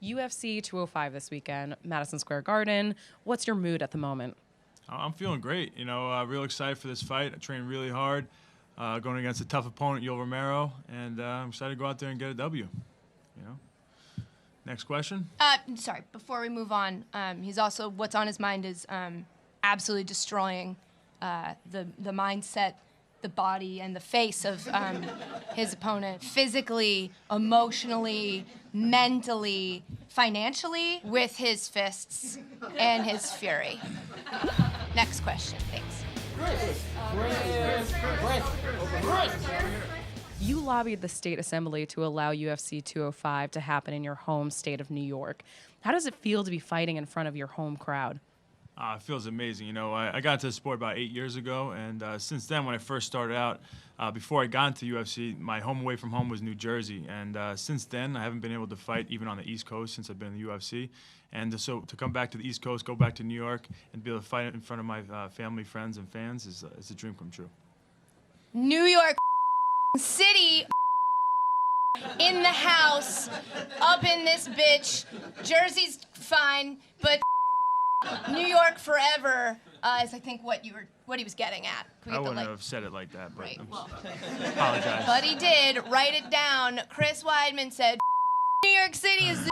UFC 205 this weekend, Madison Square Garden. What's your mood at the moment? I'm feeling great. Real excited for this fight. I trained really hard, going against a tough opponent, Yoel Romero, and I'm excited to go out there and get a W. Next question. Sorry, before we move on, he's also, what's on his mind is absolutely destroying the mindset, the body, and the face of his opponent, physically, emotionally, mentally, financially, with his fists and his fury. Next question, thanks. You lobbied the state assembly to allow UFC 205 to happen in your home state of New York. How does it feel to be fighting in front of your home crowd? It feels amazing. I got into the sport about 8 years ago, and since then, when I first started out, before I got into UFC, my home away from home was New Jersey, and since then, I haven't been able to fight even on the East Coast since I've been in the UFC, and so to come back to the East Coast, go back to New York, and be able to fight in front of my family, friends, and fans is a dream come true. New York City in the house, up in this bitch. Jersey's fine, but New York forever is, I think, what he was getting at. I wouldn't have said it like that, but right. Apologize. But he did. Write it down. Chris Weidman said, New York City is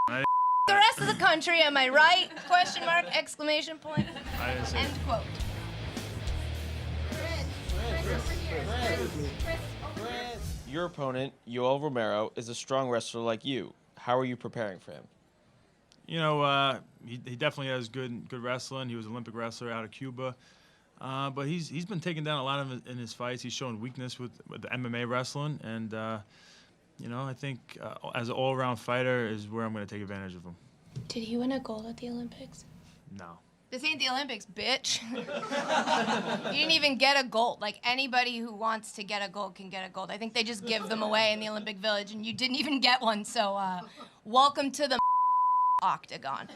the rest of the country, am I right? Question mark, exclamation point. I didn't say End quote. Your opponent, Yoel Romero, is a strong wrestler like you. How are you preparing for him? He definitely has good wrestling. He was an Olympic wrestler out of Cuba. But he's been taken down a lot in his fights. He's shown weakness with the MMA wrestling. And, I think as an all-around fighter is where I'm going to take advantage of him. Did he win a gold at the Olympics? No. This ain't the Olympics, bitch. You didn't even get a gold. Like, anybody who wants to get a gold can get a gold. I think they just give them away in the Olympic Village, and you didn't even get one, so welcome to the octagon.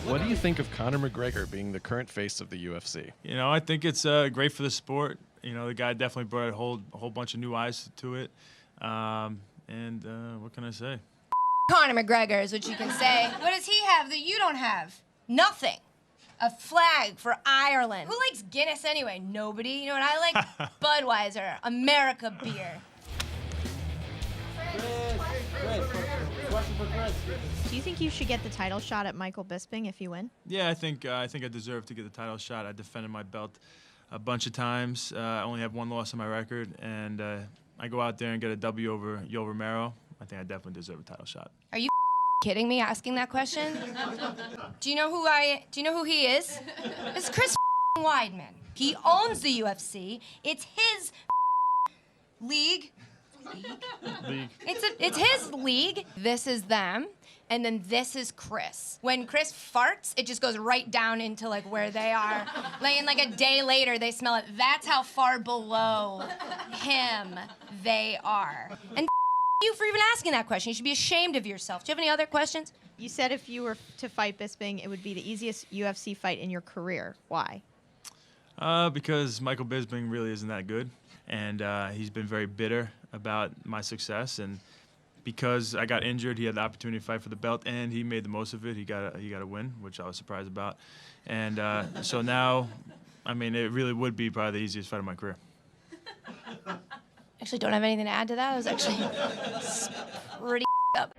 What do you think of Conor McGregor being the current face of the UFC? I think it's great for the sport. The guy definitely brought a whole bunch of new eyes to it. What can I say? Conor McGregor is what you can say. What does he have that you don't have? Nothing. A flag for Ireland. Who likes Guinness anyway? Nobody. You know what I like? Budweiser, America beer. Question for Chris. Do you think you should get the title shot at Michael Bisping if you win? Yeah, I think I deserve to get the title shot. I defended my belt a bunch of times. I only have one loss on my record, and I go out there and get a W over Yoel Romero. I think I definitely deserve a title shot. Are you kidding me asking that question? Do you know who he is? It's Chris Weidman. He owns the UFC. It's his league. It's his league. This is them, and then this is Chris. When Chris farts, it just goes right down into like where they are. And like a day later, they smell it. That's how far below him they are. And you for even asking that question. You should be ashamed of yourself. Do you have any other questions? You said if you were to fight Bisping, it would be the easiest UFC fight in your career. Why? Because Michael Bisping really isn't that good, and he's been very bitter about my success. And because I got injured, he had the opportunity to fight for the belt, and he made the most of it. He got a win, which I was surprised about. And so now, it really would be probably the easiest fight of my career. Actually, don't have anything to add to that. It was actually pretty up.